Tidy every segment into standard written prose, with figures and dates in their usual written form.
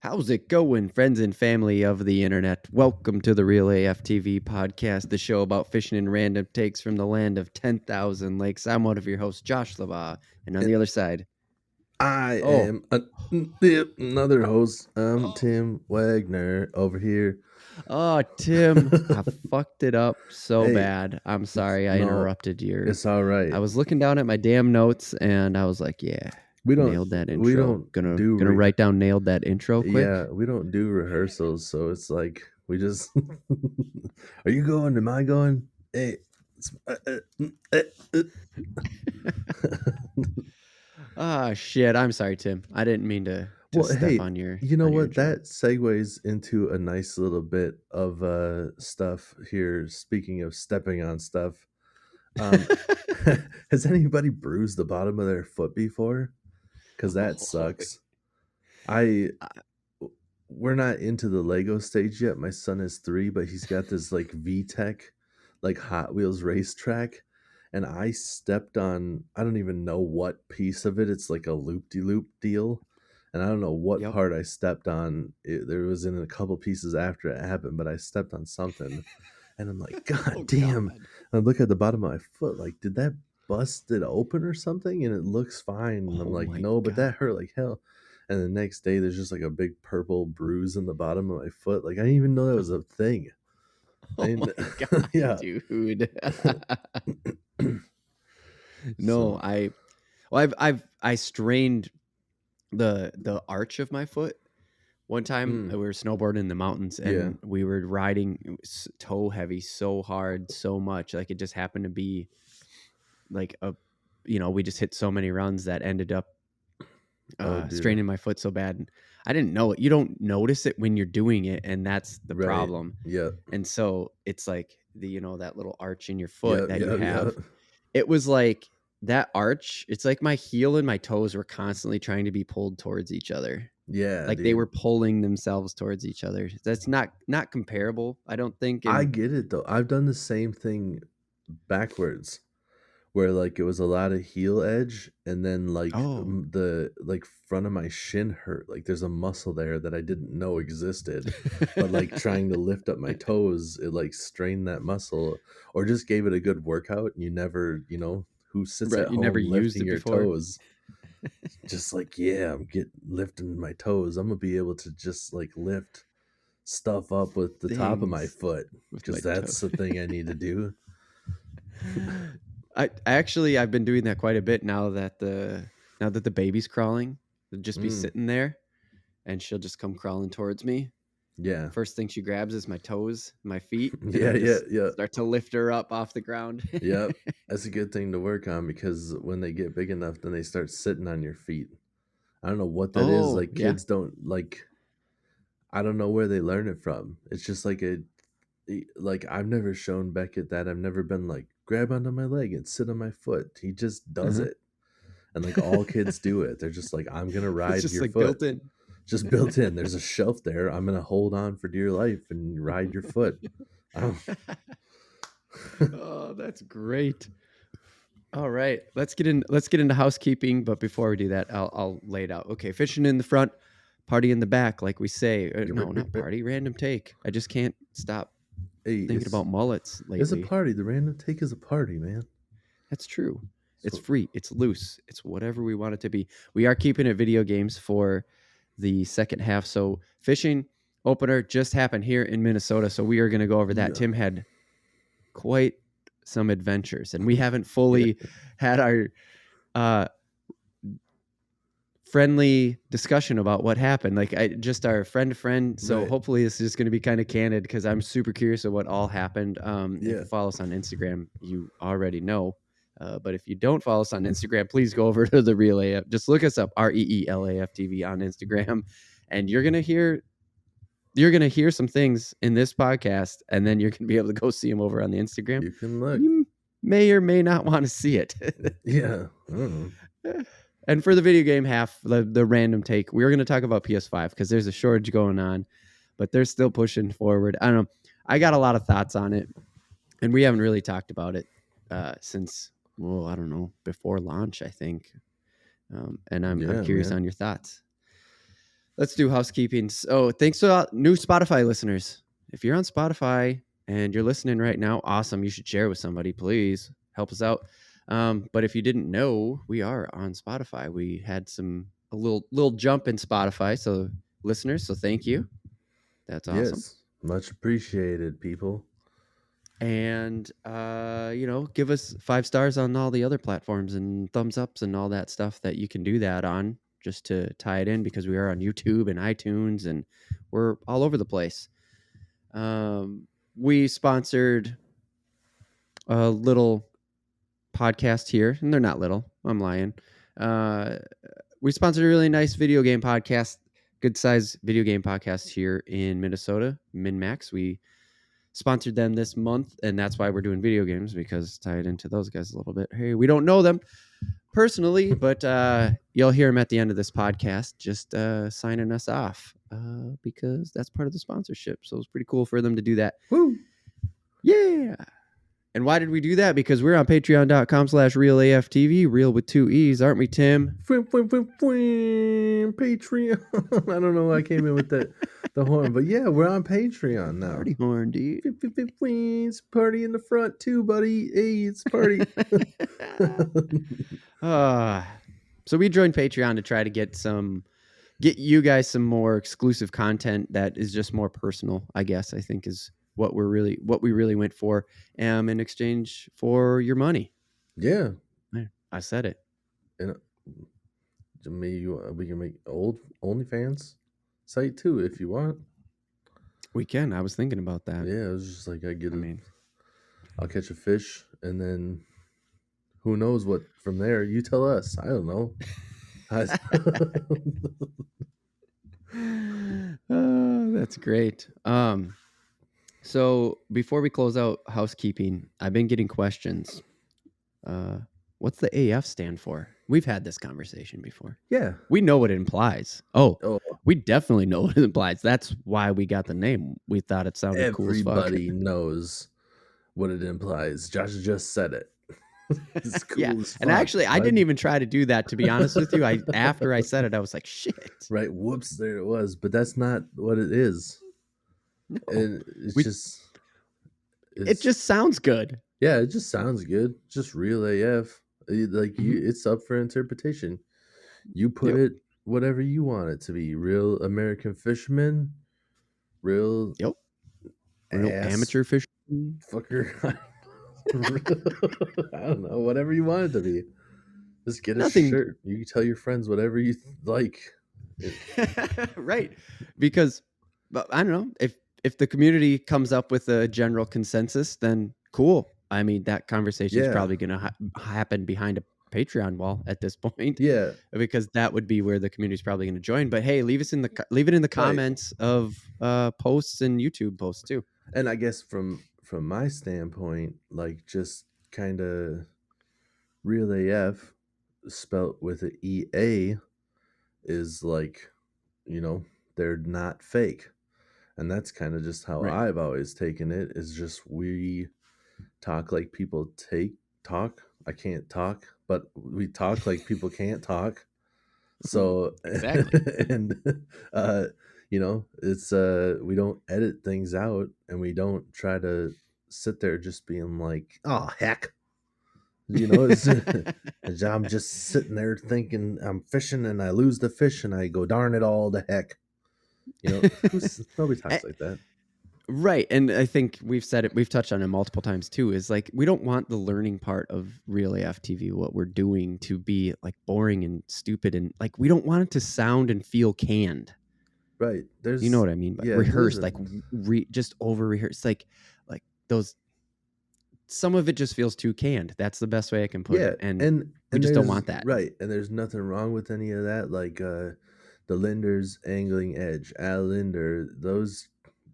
How's it going, friends and family of the internet? Welcome to the Real AF TV podcast, the show about fishing and random takes from the land of 10,000 lakes. I'm one of your hosts, Josh LaBaw, and on the other side, I oh, am another host. I'm Tim Wagner over here. Tim, I fucked it up so Hey, bad. I'm it's sorry I no, interrupted your. it's all right. I was looking down at my damn notes and I was like, yeah, We don't nailed that we intro. don't Gonna do gonna write down nailed that intro quick. yeah, we don't do rehearsals, so it's like we just are you going? Am I going? Hey, uh. Shit. I'm sorry, Tim. I didn't mean to Well, step hey, on your you know what? intro. That segues into a nice little bit of stuff here. Speaking of stepping on stuff, um, has anybody bruised the bottom of their foot before? Because that Oh, sucks. I I- We're not into the Lego stage yet. My son is 3, but he's got this like VTech, like Hot Wheels racetrack, and I stepped on. I don't even know what piece of it. It's like a loop-de-loop deal, and I don't know what yep. part I stepped on. There was in a couple pieces after it happened, but I stepped on something, and I'm like, Oh God damn! God. And I look at the bottom of my foot, like, did that bust it open or something? And it looks fine. And I'm Oh like, my no, but God. that hurt like hell. And the next day, there's just like a big purple bruise in the bottom of my foot. Like I didn't even know that was a thing. I Oh didn't, my God, yeah. dude. No, So, I strained the arch of my foot. One time we mm, were snowboarding in the mountains yeah, and we were riding toe heavy so hard, so much. Like it just happened to be like we just hit so many runs that ended up oh, dude, straining my foot so bad. And I didn't know it. You don't notice it when you're doing it, and that's the right, problem. yep, And so it's like that little arch in your foot yep, that you yep, yep, have. It was like that arch. It's like my heel and my toes were constantly trying to be pulled towards each other. yeah, Like they were dude. pulling themselves towards each other. That's not comparable, I don't think. I And get it though. I've done the same thing backwards, where like it was a lot of heel edge, and then like oh, the like front of my shin hurt. Like there's a muscle there that I didn't know existed, but like trying to lift up my toes, it like strained that muscle, or just gave it a good workout. And you never, who sits right, at you never home used lifting it your before. toes? Just like, yeah, I'm lifting my toes. I'm gonna be able to just like lift stuff up with the top of my Things foot, with my because toe. that's the thing I need to do. I've been doing that quite a bit now that the baby's crawling. They'll just be Mm, sitting there and she'll just come crawling towards me. yeah. First thing she grabs is my toes, my feet, and Yeah, I yeah, just yeah. start to lift her up off the ground. Yep. That's a good thing to work on, because when they get big enough, then they start sitting on your feet. I don't know what that is. Oh, Like yeah. kids don't like, I don't know where they learn it from. It's just like like I've never shown Beckett that. I've never been like, grab onto my leg and sit on my foot. He just does Uh-huh. it. And like all kids do it. They're just like, I'm gonna It's ride just your like foot. built in. Just built in. There's a shelf there. I'm gonna hold on for dear life and ride your foot. I don't Oh, that's great. All right, let's get into housekeeping, but before we do that, I'll lay it out. Okay, fishing in the front, party in the back, like we say. No, not party, random take. I just can't stop Hey, thinking about mullets it's a lately. party. The random take is a party, man. That's true. It's So free, it's loose, it's whatever we want it to be. We are keeping it video games for the second half. So fishing opener just happened here in Minnesota. So we are going to go over that. yeah, Tim had quite some adventures, and we haven't yeah, fully had our uh, friendly discussion about what happened. Like just our friend to friend. So right, hopefully this is going to be kind of candid because I'm super curious of what all happened. If yeah. you follow us on Instagram, you already know. But if you don't follow us on Instagram, please go over to the Real AF. Just look us up, REELAF TV on Instagram, and you're gonna hear some things in this podcast, and then you're gonna be able to go see them over on the Instagram. You can look. You may or may not want to see it. Yeah, I don't know. And for the video game half, the random take, we're going to talk about PS5 because there's a shortage going on, but they're still pushing forward. I don't know. I got a lot of thoughts on it, and we haven't really talked about it since, well, I don't know, before launch, I think. And I'm Yeah, curious man. on your thoughts. let's do housekeeping. So thanks to new Spotify listeners. If you're on Spotify and you're listening right now, awesome. You should share with somebody, please. Help us out. But if you didn't know, we are on Spotify. We had a little jump in Spotify. So listeners, so thank you. That's awesome. Yes, much appreciated, people. And give us 5 stars on all the other platforms and thumbs ups and all that stuff that you can do that on, just to tie it in, because we are on YouTube and iTunes and we're all over the place. We sponsored a little podcast here, and they're not little, I'm lying. We sponsored a really nice video game podcast, good size video game podcast here in Minnesota, MinMax. We sponsored them this month, and that's why we're doing video games, because tied into those guys a little bit. Hey, we don't know them personally, but you'll hear them at the end of this podcast, just signing us off, because that's part of the sponsorship. So it's pretty cool for them to do that. Woo! Yeah. And why did we do that? Because we're on patreon.com/realaftv, real with 2 E's, aren't we, Tim? Patreon. I don't know why I came in with the horn, but yeah, we're on Patreon now. Party horn, dude. It's party in the front too, buddy. Hey, it's party. So we joined Patreon to try to get you guys some more exclusive content that is just more personal, I guess, I think is what we really went for, in exchange for your money. Yeah, I said it. And maybe we can make OnlyFans site too if you want. We can. I was thinking about that. Yeah, it was just like I'll catch a fish, and then who knows what from there. You tell us. I don't know. That's great. So before we close out housekeeping, I've been getting questions. What's the AF stand for? We've had this conversation before. Yeah. We know what it implies. Oh, we definitely know what it implies. That's why we got the name. We thought it sounded cool as fuck. Everybody knows what it implies. Josh just said it. It's cool as fuck. And actually, I didn't even try to do that, to be honest with you. After I said it, I was like, shit. Right. Whoops, there it was. But that's not what it is. No. And it just sounds good. Yeah, it just sounds good. Just real AF. It's up for interpretation. You put it whatever you want it to be. Real American fisherman. Real amateur fisherman. Fucker. I don't know. Whatever you want it to be. Just get a shirt. You can tell your friends whatever you like. Right. Because I don't know, if the community comes up with a general consensus, then cool. I mean, that conversation is probably going to happen behind a Patreon wall at this point. Yeah, because that would be where the community is probably going to join. But hey, leave it in the comments of posts and YouTube posts too. And I guess from my standpoint, like just kind of real AF spelt with an EA is like, they're not fake. And that's kind of just how I've always taken it, is just we talk like people talk. I can't talk, but we talk like people can't talk. So exactly. And it's we don't edit things out, and we don't try to sit there just being like, oh heck. I'm just sitting there thinking I'm fishing and I lose the fish and I go, darn it all to heck. Nobody talks like that. Right. And I think we've said it, we've touched on it multiple times too, is like, we don't want the learning part of Real AF TV, what we're doing, to be like boring and stupid. And like, we don't want it to sound and feel canned. Right. You know what I mean? By rehearsed, like just over rehearsed, like those, some of it just feels too canned. That's the best way I can put it. And we just don't want that. Right. And there's nothing wrong with any of that. Like, the Linder's Angling Edge, Al Linder, those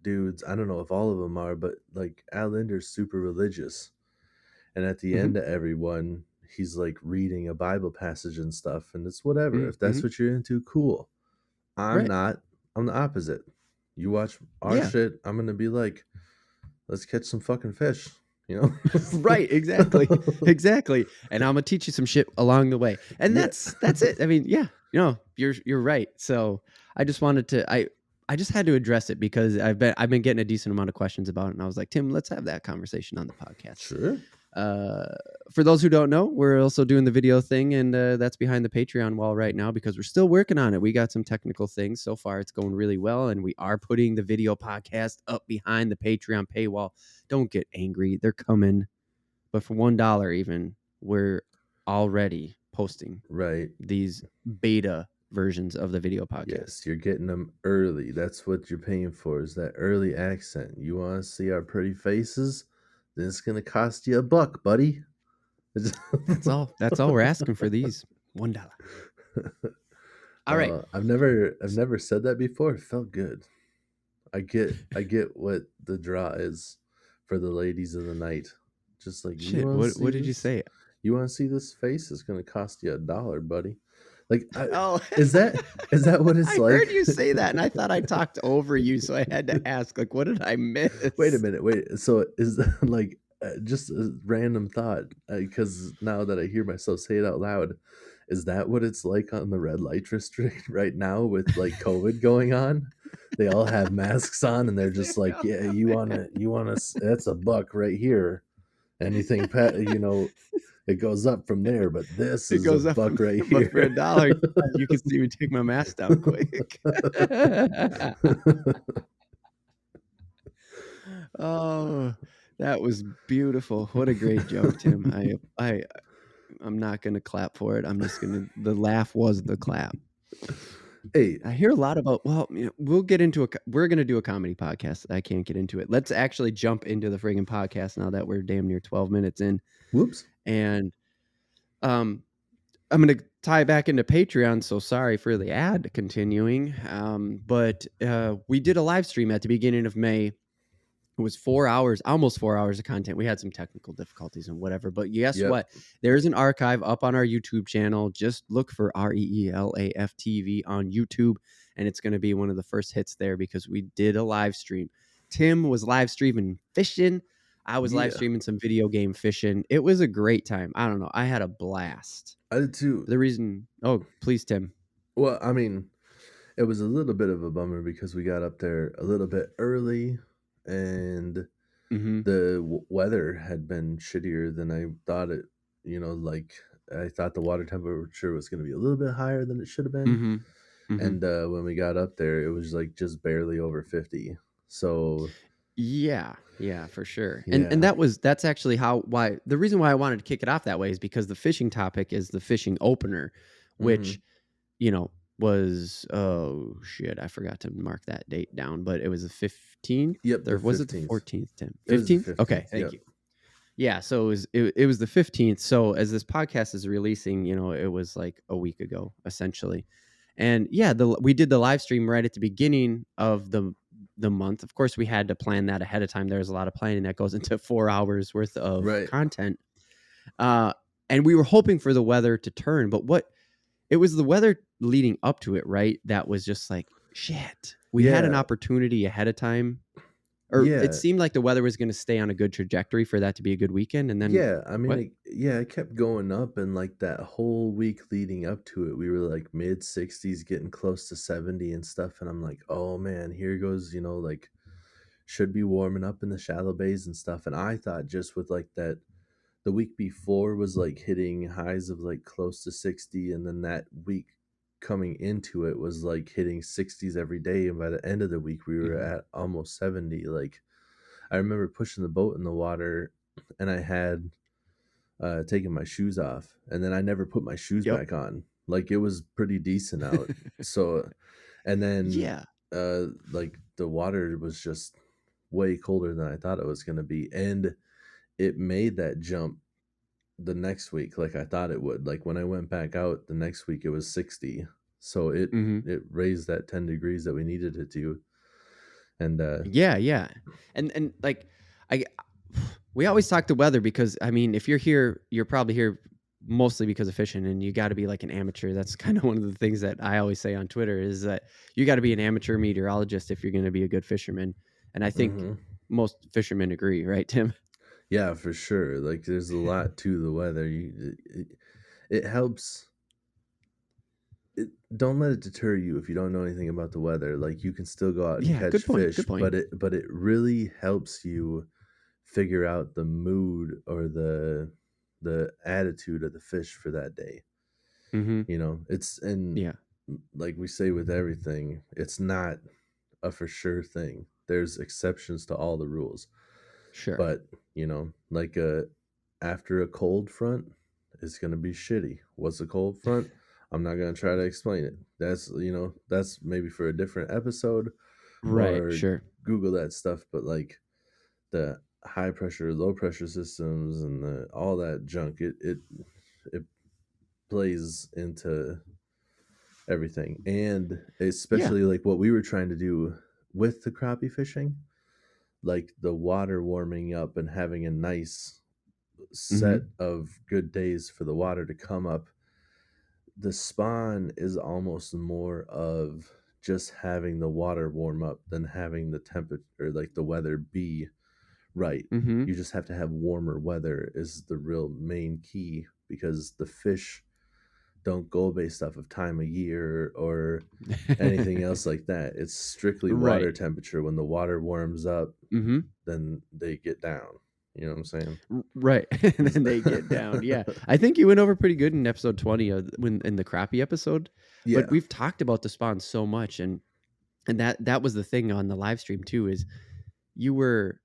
dudes, I don't know if all of them are, but like Al Linder's super religious. And at the end of everyone, he's like reading a Bible passage and stuff. And it's whatever. If that's what you're into, cool. I'm not. I'm the opposite. You watch our shit, I'm going to be like, let's catch some fucking fish. Right, exactly. And I'm gonna teach you some shit along the way, and that's it. I mean, you're right. So I just wanted to I just had to address it because I've been getting a decent amount of questions about it, and I was like, Tim, let's have that conversation on the podcast. Sure. For those who don't know, we're also doing the video thing, and that's behind the Patreon wall right now because we're still working on it. We got some technical things. So far, it's going really well, and we are putting the video podcast up behind the Patreon paywall. Don't get angry; they're coming, but for $1 even, we're already posting Right. these beta versions of the video podcast. Yes, you're getting them early. That's what you're paying for, is that early accent. You want to see our pretty faces? Then it's going to cost you $1, buddy. That's all we're asking for these. $1. All right. I've never said that before. It felt good. I get what the draw is for the ladies of the night. Just like, shit, what did you say? You want to see this face? It's going to cost you $1, buddy. Like, oh, is that what it's like? I heard you say that, and I thought I talked over you, so I had to ask, like, what did I miss? Wait a minute. So is like just a random thought, because now that I hear myself say it out loud, is that what it's like on the red light district right now with like COVID going on? They all have masks on, and they're just like, yeah, you wanna, that's $1 right here. Anything, it goes up from there, but this is $1 right here. For $1, you can see me take my mask down quick. Oh, that was beautiful. What a great joke, Tim. I'm not gonna clap for it. I'm just gonna. The laugh was the clap. Hey, I hear a lot about. Well, we'll get into we're gonna do a comedy podcast. I can't get into it. Let's actually jump into the friggin' podcast now that we're damn near 12 minutes in. Whoops. And I'm gonna tie back into Patreon. So sorry for the ad continuing. But we did a live stream at the beginning of May. It was 4 hours, almost 4 hours of content. We had some technical difficulties and whatever, but guess what? There's an archive up on our YouTube channel. Just look for REELAF TV on YouTube, and it's going to be one of the first hits there because we did a live stream. Tim was live streaming fishing. I was live streaming some video game fishing. It was a great time. I don't know. I had a blast. I did too. Oh, please, Tim. Well, I mean, it was a little bit of a bummer because we got up there a little bit early, and the weather had been shittier than I thought it. Like I thought the water temperature was going to be a little bit higher than it should have been. And when we got up there, it was like just barely over 50. So yeah, for sure. Yeah. And that's actually the reason why I wanted to kick it off that way is because the fishing topic is the fishing opener, which was, oh shit, I forgot to mark that date down, but it was the 15th. Yep. Or was 15th. It the 14th, Tim? 15th? Okay, thank you. Yeah, so it was the 15th. So as this podcast is releasing, it was like a week ago, essentially. And yeah, we did the live stream right at the beginning of the month. Of course, we had to plan that ahead of time. There's a lot of planning that goes into 4 hours worth of content. And we were hoping for the weather to turn, but it was the weather leading up to it, right? That was just like, shit. We had an opportunity ahead of time. Or it seemed like the weather was going to stay on a good trajectory for that to be a good weekend. And then, it kept going up. And like that whole week leading up to it, we were like mid 60s, getting close to 70 and stuff. And I'm like, oh man, here goes, like should be warming up in the shallow bays and stuff. And I thought just with like that, the week before was like hitting highs of like close to 60. And then that week coming into it was like hitting 60s every day, and by the end of the week we were at almost 70. Like I remember pushing the boat in the water, and I had taken my shoes off, and then I never put my shoes back on. Like it was pretty decent out. So and then like the water was just way colder than I thought it was going to be, and it made that jump the next week like I thought it would. Like when I went back out the next week, it was 60. So it raised that 10 degrees that we needed it to. And and like we always talk the weather because I mean, if you're here, you're probably here mostly because of fishing, and you got to be like an amateur. That's kind of one of the things that I always say on Twitter is that you got to be an amateur meteorologist if you're going to be a good fisherman. And I think most fishermen agree, right, Tim? Yeah, for sure. Like there's a lot to the weather. It helps. don't let it deter you if you don't know anything about the weather. Like you can still go out and Yeah, catch good point. fish, Good point. but it really helps you figure out the mood or the attitude of the fish for that day. Mhm. You know, it's and Yeah, like we say with everything, it's not a for sure thing. There's exceptions to all the rules. sure. But, you know, like after a cold front, it's gonna be shitty. What's a cold front? I'm not gonna try to explain it. That's that's maybe for a different episode Right, or sure. Google that stuff. But like the high pressure, low pressure systems and all that junk, it plays into everything. And Yeah. especially like what we were trying to do with the crappie fishing, like the water warming up and having a nice set Mhm. of good days for the water to come up. The spawn is almost more of just having the water warm up than having the temperature or like the weather be right. Mhm. You just have to have warmer weather is the real main key because the fish don't go based off of time of year or anything else like that. It's strictly Right. water temperature. When the water warms up, Mhm. then they get down. You know what I'm saying? Right, and then they get down. Yeah, I think you went over pretty good in episode 20 of when in the crappie episode. But Yeah. we've talked about the spawn so much, and that was the thing on the live stream too. Is you were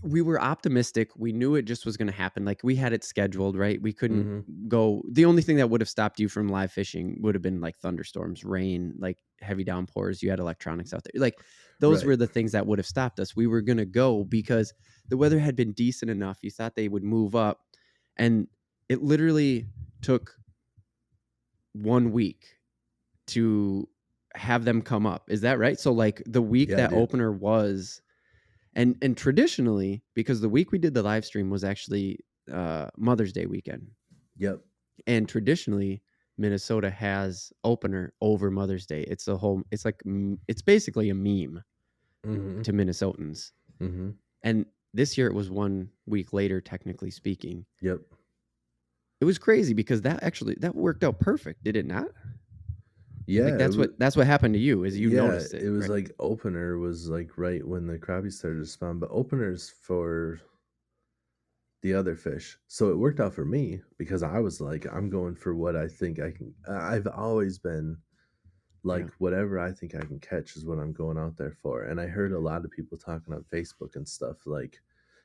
we were optimistic. We knew it just was going to happen. Like we had it scheduled, right? We couldn't Hmm. go. The only thing that would have stopped you from live fishing would have been like thunderstorms, rain, like heavy downpours. You had electronics out there. Like those Right. were the things that would have stopped us. We were going to go because the weather had been decent enough. You thought they would move up. And it literally took 1 week to have them come up. Is that right? So like the week Yeah, that dude. opener was and traditionally, because the week we did the live stream was actually Mother's Day weekend, Yep. and traditionally Minnesota has opener over Mother's Day. It's a whole. It's like it's basically a meme Hmm. to Minnesotans, Hmm. and this year it was 1 week later, technically speaking. Yep. It was crazy because that worked out perfect, did it not? Like Yeah. that's what happened to you is you Yeah. noticed it, It was right? like opener was like right when the crappie started to spawn, but openers for the other fish. So it worked out for me because I was like, I'm going for what I think I can. I've always been Yeah. like, whatever I think I can catch is what I'm going out there for. And I heard a lot of people talking on Facebook and stuff like,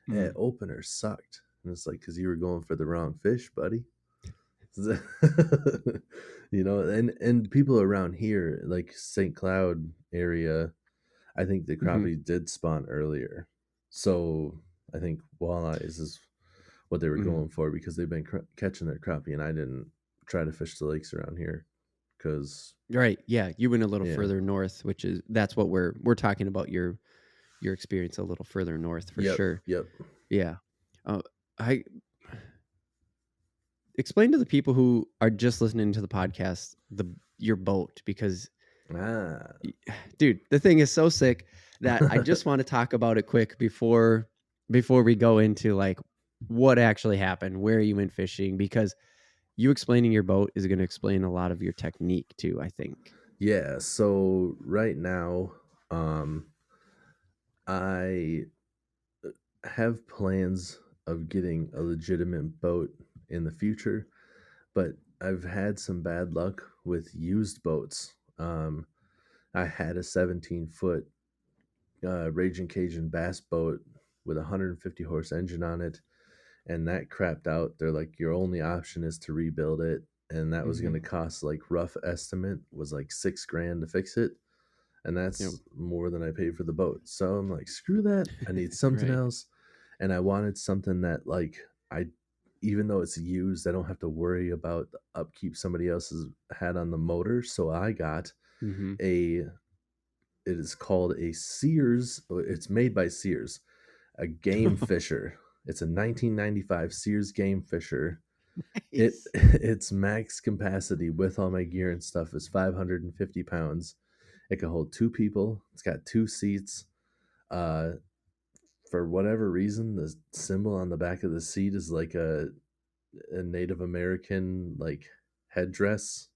Mm. opener sucked. And it's like, because you were going for the wrong fish, buddy. And people around here, like St. Cloud area, I think the Hmm. crappie did spawn earlier. So I think walleyes is what they were Mm. going for because they've been catching their crappie, and I didn't try to fish the lakes around here because Right. Yeah. You went a little yeah, further north, which is that's what we're talking about your experience a little further north for yep, sure. yep. Yeah. Uh, I explain to the people who are just listening to the podcast your boat because Ah, dude, the thing is so sick that I just want to talk about it quick before we go into like what actually happened, where you went fishing because you explaining your boat is going to explain a lot of your technique too, I think. yeah. So right now, um, I have plans of getting a legitimate boat in the future, but I've had some bad luck with used boats. I had a 17-foot Raging Cajun bass boat with a 150 horse engine on it, and that crapped out. They're like, your only option is to rebuild it, and that was going Mm-hmm. to cost like rough estimate was like 6 grand to fix it, and Yep. that's more than I paid for the boat. So I'm like, screw that. I need something Right. else, and I wanted something that like I, even though it's used, I don't have to worry about the upkeep somebody else has had on the motor. So I got Mm-hmm. a. It is called a Sears. It's made by Sears, a Game Fisher. It's a 1995 Sears Game Fisher. It Nice. its max capacity with all my gear and stuff is 550 pounds. It can hold 2 people. It's got 2 seats. Uh, for whatever reason, the symbol on the back of the seat is like a Native American like headdress.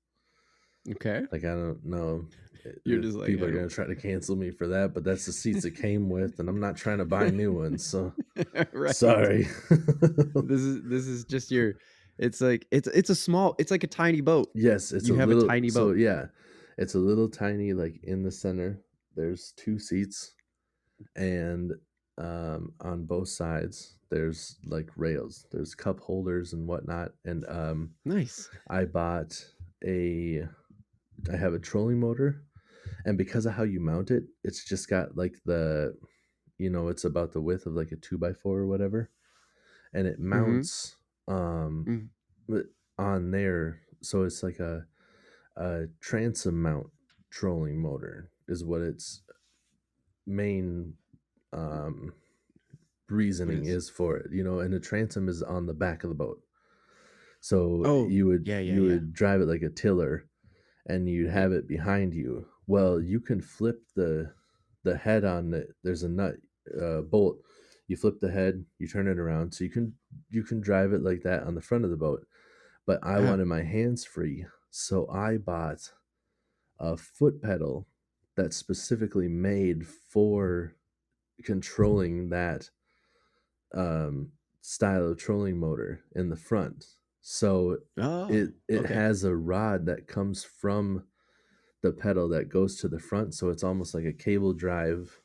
Okay. Like, I don't know You're just if like, people I are don't. gonna try to cancel me for that, but that's the seats it came with, and I'm not trying to buy new ones, so Right. sorry. This is just your. It's like it's a small. It's like a tiny boat. Yes, it's a You have a little tiny so boat. yeah, it's a little tiny, like, in the center, there's 2 seats, and, on both sides, there's, like, rails. There's cup holders and whatnot, and, Nice. I bought a I have a trolling motor, and because of how you mount it, it's just got, like, it's about the width of, like, a 2 by 4 or whatever, and it Mm-hmm. mounts, um, Mm. w on there, so it's like a transom mount trolling motor is what its main, um, What reasoning is? is for it, and the transom is on the back of the boat. So Oh, you would yeah, yeah, you yeah. would drive it like a tiller, and you'd Yep. have it behind you. Well, you can flip the head on it. There's a nut bolt. You flip the head, you turn it around, so you can drive it like that on the front of the boat. But I Uh, wanted my hands free, so I bought a foot pedal that's specifically made for controlling that style of trolling motor in the front. So oh, it okay. has a rod that comes from the pedal that goes to the front, so it's almost like a cable drive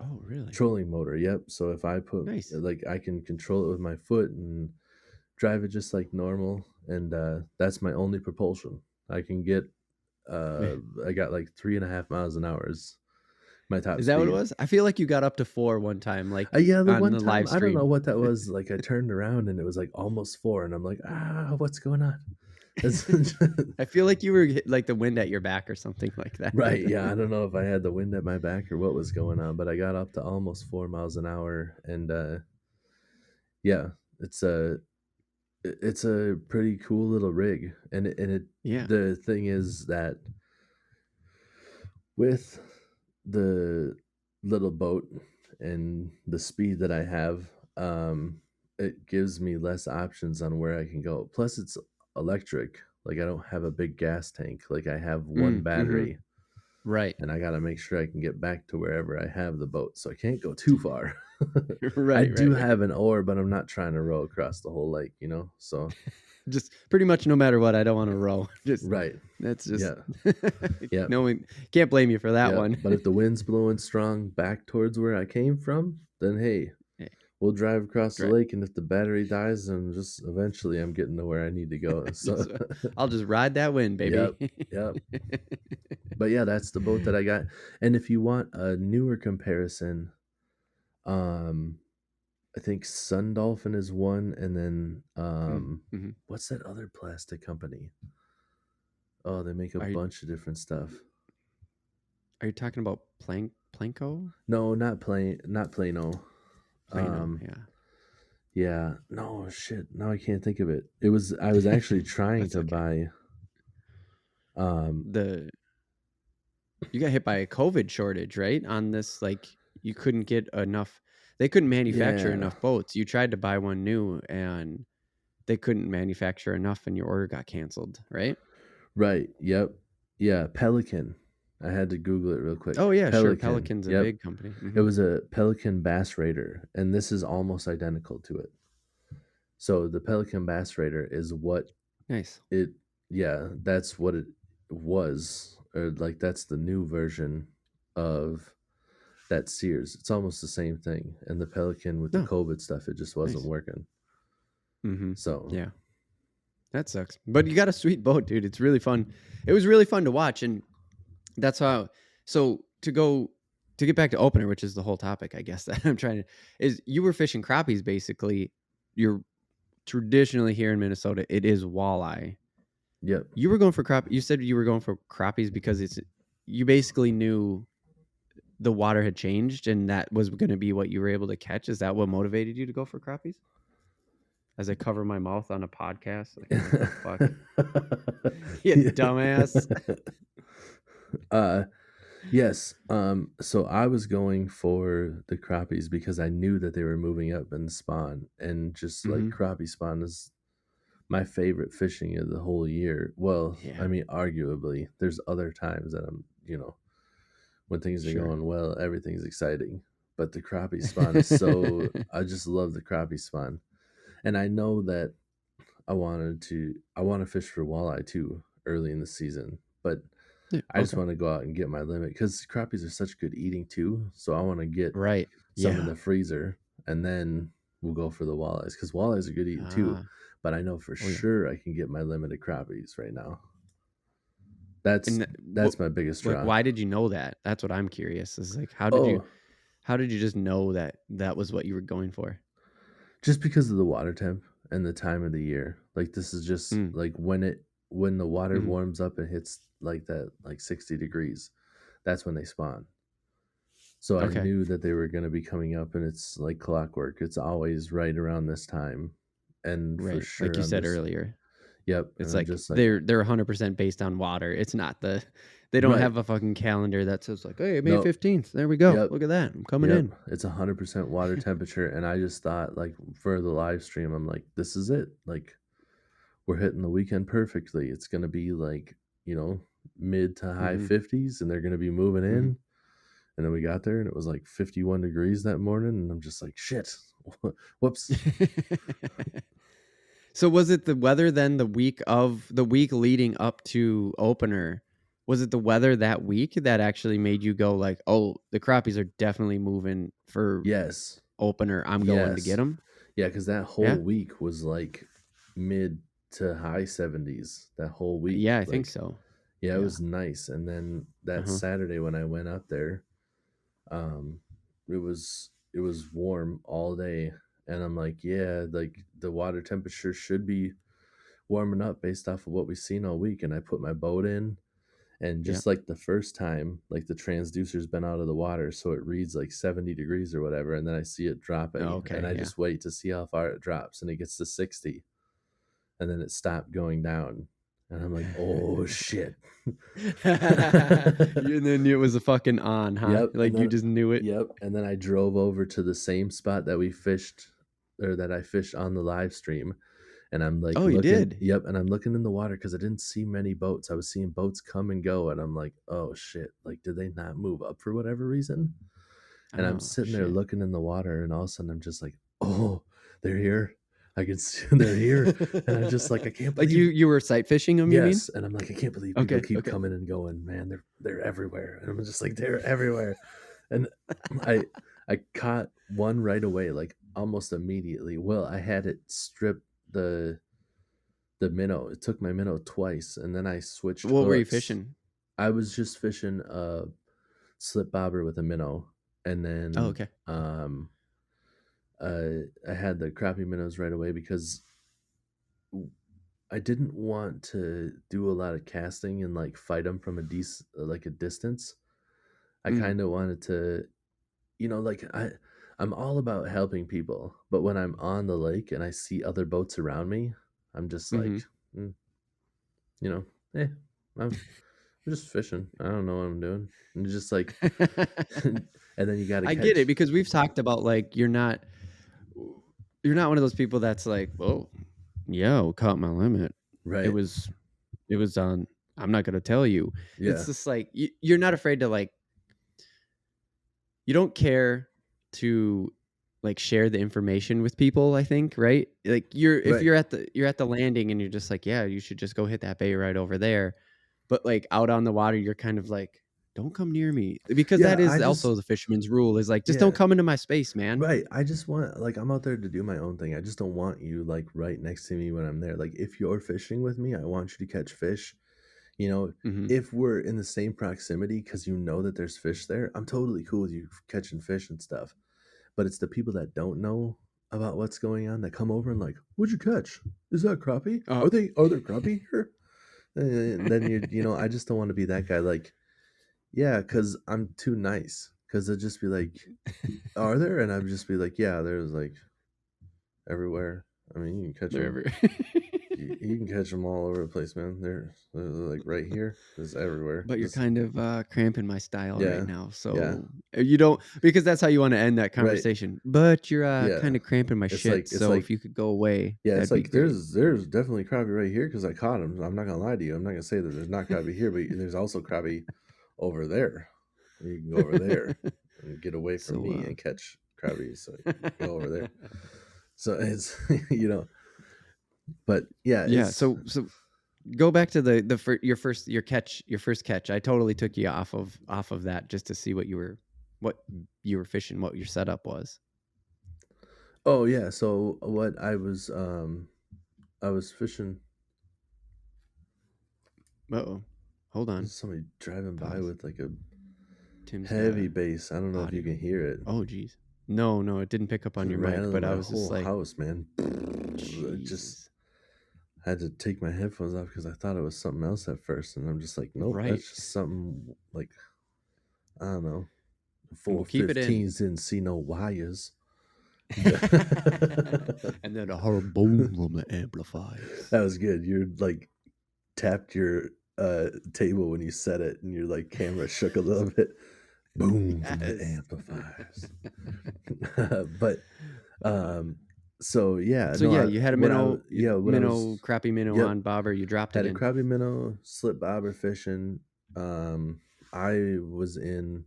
Oh, really? trolling motor. Yep. So if I put Nice. like I can control it with my foot and drive it just like normal, and that's my only propulsion. I can get I got like 3.5 miles an hour is my top Is that what it speed. was? I feel like you got up to 4 one time, like, Yeah, the on one the time live I don't know stream. what that was. Like I turned around and it was like almost 4, and I'm like, what's going on? It's I feel like you were like the wind at your back or something like that. right. Yeah, I don't know if I had the wind at my back or what was going on, but I got up to almost 4 miles an hour, and yeah, it's a pretty cool little rig, and Yeah. the thing is that with the little boat and the speed that I have, it gives me less options on where I can go. Plus, it's electric. Like I don't have a big gas tank. Like I have one Mhm. battery, Right. and I got to make sure I can get back to wherever I have the boat. So I can't go too far. I Right, do right. have an oar, but I'm not trying to row across the whole lake. So Just pretty much no matter what, I don't wanna row. Just right, that's just yeah, yeah. no one can't blame you for that Yeah, one. but if the wind's blowing strong back towards where I came from, then hey, Hey, we'll drive across the right. lake, and if the battery dies, then just eventually I'm getting to where I need to go. So, Just, I'll just ride that wind, yep, baby. yep. But yeah, that's the boat that I got. And if you want a newer comparison, um, I think Sun Dolphin is one, and then Mm, mhm. what's that other plastic company? Oh, they make a Are you bunch of different stuff. are you talking about Planko? No, not Plano. Plano, Um, yeah. Yeah. No, shit. Now I can't think of it. I was actually trying That's to okay. buy um The You got hit by a COVID shortage, right? On this, like, you couldn't get enough. They couldn't manufacture yeah. enough boats. You tried to buy one new, and they couldn't manufacture enough, and your order got canceled, right? Right. Yep. Yeah, Pelican. I had to Google it real quick. Oh yeah, sure. Pelican. Pelican's a Yep. big company. It Hmm. was a Pelican Bass Raider, and this is almost identical to it. So the Pelican Bass Raider is what Nice. it yeah, that's what it was. Or like that's the new version of that Sears. It's almost the same thing. And the Pelican with the No, COVID stuff, it just wasn't nice. working. Hmm. So Yeah, that sucks. But you got a sweet boat, dude. It's really fun. It was really fun to watch, and that's how. So to get back to opener, which is the whole topic, I guess that I'm trying to is you were fishing crappies basically. You're traditionally here in Minnesota, it is walleye. yep. You were going for crap. You said you were going for crappies because you basically knew the water had changed and that was going to be what you were able to catch. Is that what motivated you to go for crappies? As I cover my mouth on a podcast, like what the fuck, you dumbass. uh yes. So I was going for the crappies because I knew that they were moving up in spawn, and just like Hmm. crappie spawn is my favorite fishing of the whole year. Well, I Yeah, mean, arguably, there's other times that when things are sure. going well, everything's exciting. But the crappie spawn is so, I just love the crappie spawn. And I know that I want to fish for walleye too early in the season, but Yeah, I just okay. want to go out and get my limit because crappies are such good eating too. So I want to get Right. some in Yeah. the freezer and then we'll go for the walleyes because walleyes are good eating too. Ah. But I know for Oh yeah. sure I can get my limited crappies right now. And That's my biggest like, draw. why did you know that? That's what I'm curious. Is like, Oh, how did you just know that that was what you were going for? just because of the water temp and the time of the year. Like this is just Mm. like when the water Hmm. warms up and hits like that like 60 degrees. That's when they spawn. So I Okay. knew that they were going to be coming up and it's like clockwork. It's always right around this time. And for Right. Like sure you I'm said just earlier, yep, and it's I'm like just like they're 100% based on water. It's not they don't right. have a fucking calendar that says like, hey, May No. 15th. There we go. Yep. Look at that. I'm coming Yep. in. It's 100% water temperature and I just thought like for the live stream I'm like this is it. Like we're hitting the weekend perfectly. It's going to be like, you know, mid to high Hmm. 50s and they're going to be moving Hmm. in. And then we got there and it was like 51 degrees that morning. And I'm just like, shit, whoops. So was it the weather then the week leading up to opener? Was it the weather that week that actually made you go like, "Oh, the crappies are definitely moving for Yes. opener. I'm going to get Yes. them." Yeah. Cause that Yeah. whole week was like mid to high 70s that whole week. Yeah, I think Like, so. yeah, it Yeah. was nice. And then that Uh-huh. Saturday when I went up there, um, it was warm all day. And I'm like, yeah, like the water temperature should be warming up based off of what we've seen all week. And I put my boat in, and Yeah. just like the first time, like the transducer's been out of the water, so it reads like 70 degrees or whatever. And then I see it Oh, dropping, and okay, I yeah. just wait to see how far it drops, and it gets to 60, and then it stopped going down. And I'm like, oh shit. And then it was a fucking on, huh? Yep. And Like you then, just knew it. yep. And then I drove over to the same spot that we fished or that I fished on the live stream. And I'm like Oh, you looking, did. yep, and I'm looking in the water because I didn't see many boats. I was seeing boats come and go, and I'm like, oh shit, like did they not move up for whatever reason? And I'm Oh, sitting there shit. looking in the water, and all of a sudden I'm just like, oh, they're here. I can see they're here, and I'm just like, I can't Like believe you were sight fishing them, you mean? yes, and I'm like, I can't believe people Okay, keep okay. coming and going, man. They're everywhere, and I'm just like, they're everywhere, and I I caught one right away, like almost immediately. Well, I had it strip the the minnow. It took my minnow twice, and then I switched What were you hooks. fishing? I was just fishing a slip bobber with a minnow, and Oh, then okay. I had the crappie minnows right away because I didn't want to do a lot of casting and like fight them from like a distance. I Mhm. kind of wanted to, like I'm all about helping people, but when I'm on the lake and I see other boats around me, I'm just like, Mhm. mm, you know, eh, I'm just fishing. I don't know what I'm doing. And it's just like, and then you got to I get it catch. because we've talked about like you're not one of those people that's like, "Whoa, yo, caught my limit." It Right. was it was on I'm not gonna tell you. It's Yeah. just like you're not afraid to like you don't care to like share the information with people, I think, right? Like if Right. you're at the landing and you're just like, yeah, you should just go hit that bay right over there. But like out on the water, you're kind of like, don't come near me. Because Yeah. that is also the fisherman's rule is like, just don't Yeah. come into my space, man. Right. I just want, like, I'm out there to do my own thing. I just don't want you, like, right next to me when I'm there. Like, if you're fishing with me, I want you to catch fish. You know, Hmm. if we're in the same proximity because you know that there's fish there, I'm totally cool with you catching fish and stuff. But it's the people that don't know about what's going on that come over and like, what'd you catch? Is that crappie? Uh, Are there crappie here? And then I just don't want to be that guy. Like, yeah, because I'm too nice. Because it'd just be like, are there? And I'd just be like, yeah, there's like everywhere. I mean, you can catch they're them. everywhere. You can catch them all over the place, man. They're like right here. There's everywhere. But you're Just kind of cramping my style right yeah, now. yeah, So you don't, because that's how you want to end that right, conversation. But you're yeah. kind of cramping my shit. It's So like if you could go away, yeah, it's that'd be like great. there's definitely crappie right here because I caught them. I'm not gonna lie to you. I'm not gonna say that there's not crappie here, but there's also crappie over there. You can go over there and get away from So me and catch crappie. So you can go over there. So it's you know, but yeah, yeah. it's So go back to your first catch. I totally took you off of that just to see what you were fishing, what your setup was. oh yeah. So what I was fishing. Uh-oh. Hold on. There's somebody driving by Pause. with like a Tim's got heavy bass. I don't know if you audio. can hear it. Oh, geez. No, it didn't pick up It's on your mic, rattling but I my was just whole like, house, man. I just Jesus. had to take my headphones off because I thought it was something else at first, and I'm just like, nope, Right. that's just something like I don't know. And we'll keep it in. 415s didn't see no wires. And then a horrible boom from the amplifiers. That was good. You're like tapped your table when you said it, and your like camera shook a little bit. Boom from the Yes. amplifiers. But so yeah, So no, yeah, you had a what I was crappie minnow yep, on bobber. You dropped it had a in. crappie minnow, slip bobber fishing. I was in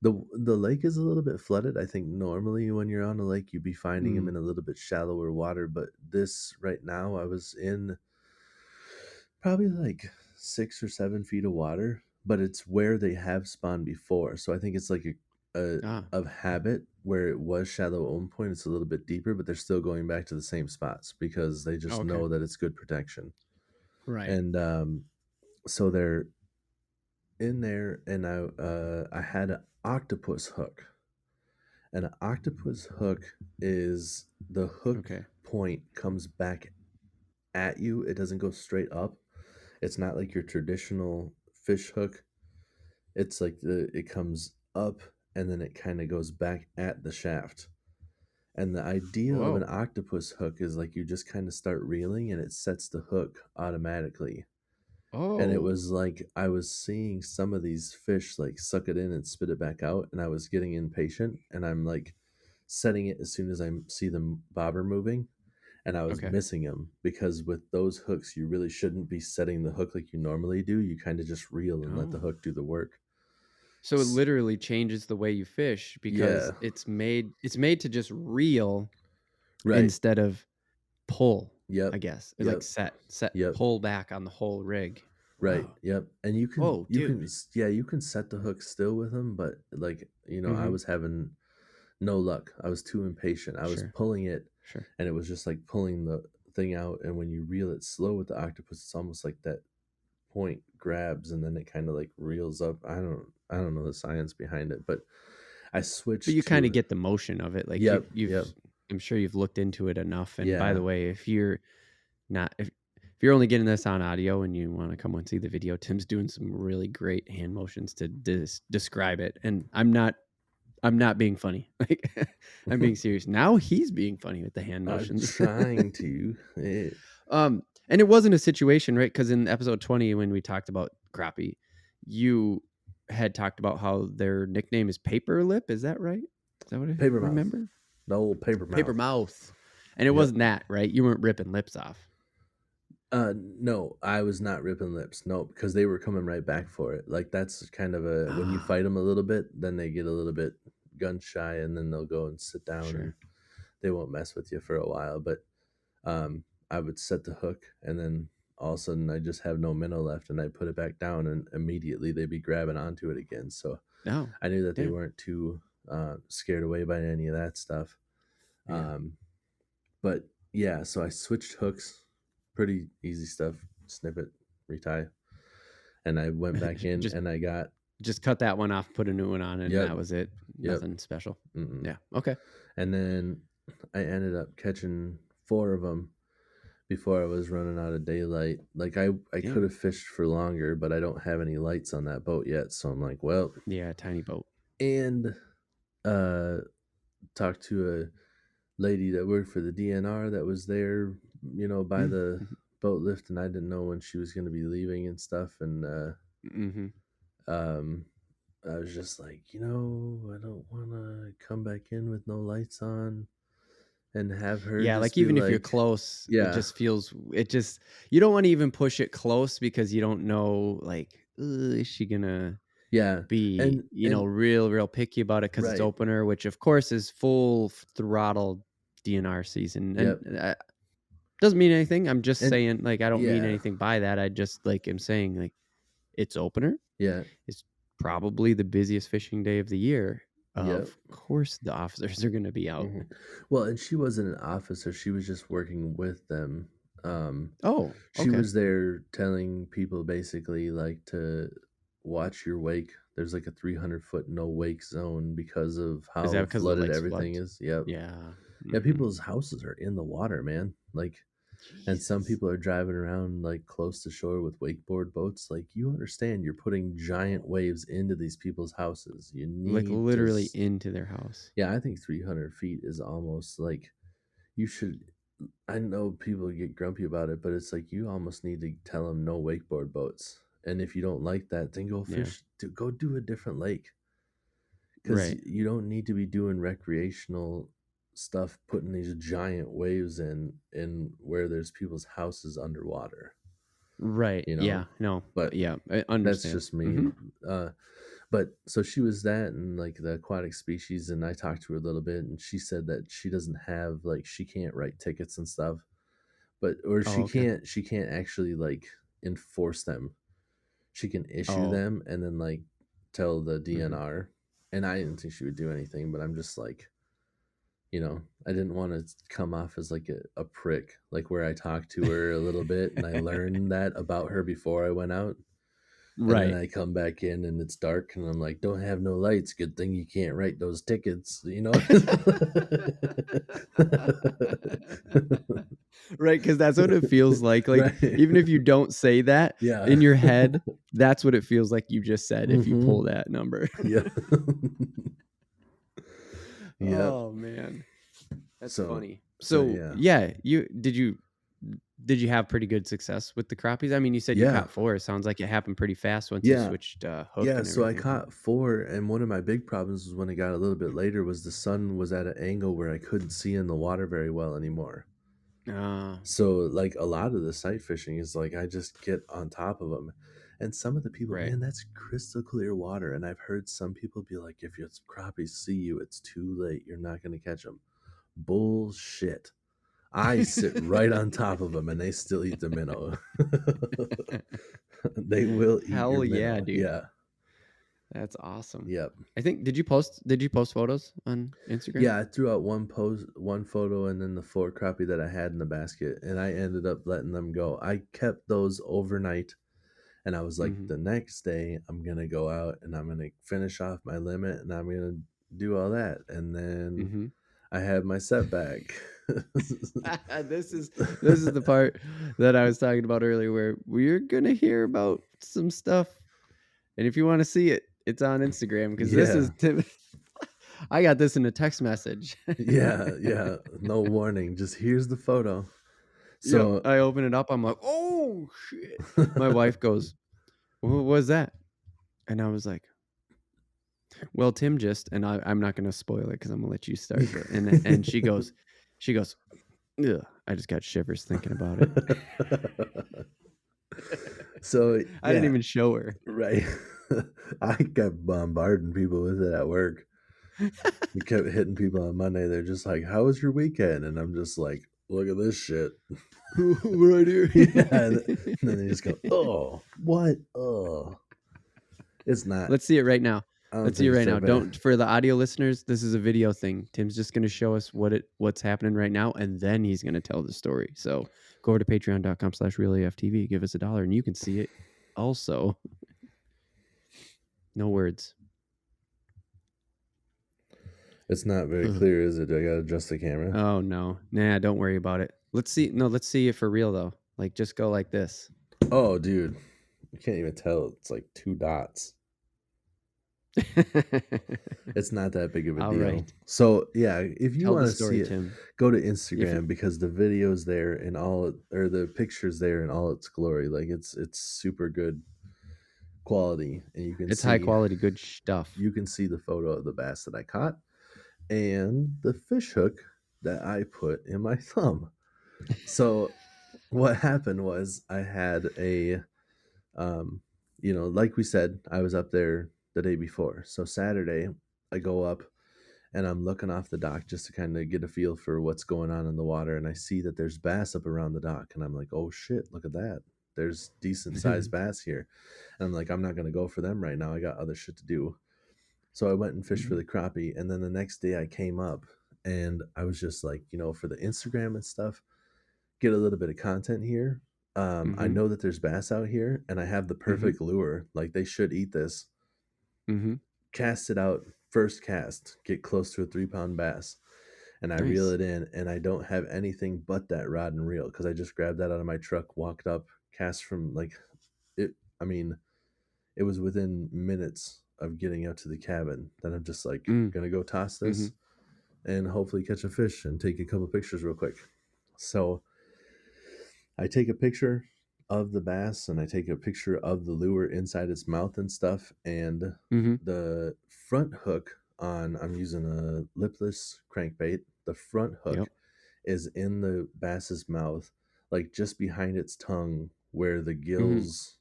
the lake is a little bit flooded. I think normally when you're on a lake, you'd be finding them Mm, in a little bit shallower water, but this right now, I was in probably like 6 or 7 feet of water, but it's where they have spawned before. So I think it's like a ah, of habit where it was shallow at one point. It's a little bit deeper, but they're still going back to the same spots because they just okay. know that it's good protection. Right. And so they're in there, and I had an octopus hook. And an octopus hook is the hook Okay. point comes back at you. It doesn't go straight up. It's not like your traditional fish hook. It's like it comes up and then it kind of goes back at the shaft. And the idea of an Whoa. octopus hook is like you just kind of start reeling and it sets the hook automatically. And it Oh. was like I was seeing some of these fish like suck it in and spit it back out, and I was getting impatient, and I'm like setting it as soon as I see the bobber moving, and I was Okay. missing him because with those hooks, you really shouldn't be setting the hook like you normally do. You kind of just reel and let the Oh. hook do the work. So it literally changes the way you fish because Yeah, it's made to just reel right. instead of pull, Yep, I guess. It's like yep, set yep. pull back on the whole rig. Right. Wow. Yep. And Whoa, dude. you can set the hook still with them, but like, I Mm-hmm. was having no luck. I was too impatient. I was Sure. pulling it Sure. and it was just like pulling the thing out, and when you reel it slow with the octopus, it's almost like that point grabs and then it kind of like reels up. I don't know the science behind it, but I But switched you kind of to get the motion of it. Like yep, you've yep. I'm sure you've looked into it enough. And by Yeah. the way, if you're only getting this on audio and you want to come and see the video, Tim's doing some really great hand motions to describe it. And I'm not being funny. Like I'm being serious. Now he's being funny with the hand I'm motions. trying to. And it wasn't a situation, right? Because in episode 20, when we talked about crappie, you had talked about how their nickname is Paper Lip. Is that right? Is that what I Paper mouth. remember? The old paper Paper mouth. mouth. And it Yep. wasn't that, right? You weren't ripping lips off. No, I was not ripping lips. No, because they were coming right back for it. Like that's kind of a when you fight them a little bit, then they get a little bit gun shy, and then they'll go and sit down, and Sure. they won't mess with you for a while. But I would set the hook, and then all of a sudden I just have no minnow left, and I put it back down, and immediately they'd be grabbing onto it again. So Oh, I knew that they damn. weren't too scared away by any of that stuff. Yeah. But yeah, so I switched hooks, pretty easy stuff. Snip it, retie, and I went back in just and I got just cut that one off, put a new one on, and yep, that was it. yep, Nothing special. mm-mm. Yeah. Okay. And then I ended up catching 4 of them before I was running out of daylight. Like I Damn. could have fished for longer, but I don't have any lights on that boat yet, so I'm like, well, Yeah, tiny boat. and uh, talked to a lady that worked for the DNR that was there, by the boat lift, and I didn't know when she was going to be leaving and stuff. And Mm-hmm. um, I was just like, I don't want to come back in with no lights on and have her Yeah, just like be even if you're like, close, it yeah, just feels it just you don't want to even push it close because you don't know like is she gonna yeah, be and real picky about it because it's right, opener, which of course is full throttle DNR season, and yep, doesn't mean anything. I'm just and saying like I don't mean yeah, anything by that. I just like am saying like it's opener. yeah, It's probably the busiest fishing day of the year. yep. Of course, the officers are going to be out. hmm Well, and she wasn't an officer; she was just working with them. Um, Oh, she okay. was there telling people basically like to watch your wake. There's like a 300-foot no wake zone because of Is that how because the flooded lake's everything floods? is. Yep. Yeah. Yeah, Mhm. people's houses are in the water, man. Like, and some Jesus. people are driving around like close to shore with wakeboard boats. Like, you understand you're putting giant waves into these people's houses. You Like need to, literally into their house. yeah, I think 300 feet is almost like you should. I know people get grumpy about it, but it's like you almost need to tell them no wakeboard boats. And if you don't like that, then go Yeah. fish, go do a different lake because Right. you don't need to be doing recreational stuff putting these giant waves in where there's people's houses underwater, Right. you know Yeah. No. but Yeah. I that's understand. just me. Hmm. uh but so she was that and like the aquatic species, and I talked to her a little bit, and she said that she doesn't have like she can't write tickets and stuff, but or Oh, okay. she can't actually like enforce them. She can issue Oh. them and then like tell the Hmm. DNR. And I didn't think she would do anything, but I'm just like, I didn't want to come off as like a prick, like where I talked to her a little bit and I learned that about her before I went out. And then Right. I come back in and it's dark and I'm like, don't have no lights. Good thing you can't write those tickets. Right, because that's what it feels like. Like, Right. even if you don't say that Yeah. in your head, that's what it feels like you just said if you Mm-hmm. pull that number. Yeah. Yep. Oh man, that's So funny. so So yeah. yeah, you have pretty good success with the crappies? I mean, you said you Yeah. caught four. It sounds like it happened pretty fast once you Yeah. switched hook Yeah, and so I everything. caught four, and one of my big problems was when it got a little bit later was the sun was at an angle where I couldn't see in the water very well anymore. Ah, So like a lot of the sight fishing is like I just get on top of them. And some of the people, right. man, that's crystal clear water. And I've heard some people be like, if your crappies see you, it's too late. You're not going to catch them. Bullshit. I sit right on top of them and they still eat the minnow. They will eat your Hell yeah, minnow. dude. Yeah. That's awesome. Yep. I think did you post photos on Instagram? Yeah, I threw out one photo, and then the four crappie that I had in the basket, and I ended up letting them go. I kept those overnight, and I was like, Mm-hmm. the next day I'm gonna go out and I'm gonna finish off my limit, and I'm gonna do all that, and then Mm-hmm. I had my setback. This is the part that I was talking about earlier where we're gonna hear about some stuff. And if you want to see it, it's on Instagram because this is Yeah, Tim. I got this in a text message. yeah, yeah. No warning. Just here's the photo. Yep. So, I open it up. I'm like, oh shit. My wife goes, what was that? And I was like, well, Tim just, and I'm not gonna spoil it because I'm gonna let you start. But and she goes, ugh, I just got shivers thinking about it. so I didn't yeah, even show her. right. I kept bombarding people with it at work. We kept hitting people on Monday. They're just like, "How was your weekend?" And I'm just like, "Look at this shit." Right here. Yeah, and then they just go, "Oh, what? Oh, it's not. Let's see it right now. I don't Let's see it think it's right that now. bad." Don't for the audio listeners, this is a video thing. Tim's just gonna show us what's happening right now, and then he's gonna tell the story. So go over to patreon.com/realaftv, give us $1, and you can see it also. No words. It's not very Ugh. clear, is it? Do I gotta adjust the camera? Oh no. Nah, don't worry about it. Let's see it for real though. Like just go like this. Oh, dude, you can't even tell. It's like two dots. It's not that big of a All deal. right. So yeah, if you Tell want the to see story, it, Tim. go to If Instagram because the video's there in or the pictures there in all its glory. Like it's super good quality, and it's high quality, good stuff. you can see the photo of the bass that I caught and the fish hook that I put in my thumb. So what happened was I had um, like we said, I was up there the day before. So Saturday, I go up and I'm looking off the dock just to kind of get a feel for what's going on in the water. And I see that there's bass up around the dock. And I'm like, oh shit, look at that. There's decent sized bass here. And I'm like, I'm not going to go for them right now. I got other shit to do. So I went and fished for Mhm, the crappie. And then the next day I came up and I was just like, for the Instagram and stuff, get a little bit of content here. I mhm, know that there's bass out here and I have the mhm, perfect lure. Like they should eat this. mhm. Cast it out, first cast, get close to a 3 pound bass. And I reel Nice. it in and I don't have anything but that rod and reel because I just grabbed that out of my truck, walked up, cast from like it. I mean, it was within minutes of getting out to the cabin that I'm just like, Mm, gonna go toss this mhm, and hopefully catch a fish and take a couple pictures real quick. So I take a picture of the bass and I take a picture of the lure inside its mouth and stuff. And mhm. the front hook I'm using a lipless crankbait. The front hook Yep. is in the bass's mouth, like just behind its tongue where the Mhm. gills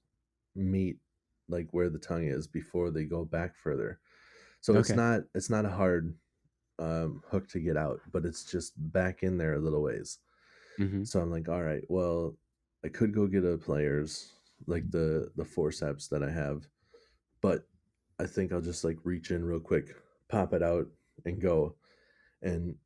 meet, like where the tongue is before they go back further. So Okay. it's not a hard hook to get out, but it's just back in there a little ways. Mhm, So I'm like, all right, well, I could go get a pliers, like the forceps that I have, but I think I'll just like reach in real quick, pop it out, and go. And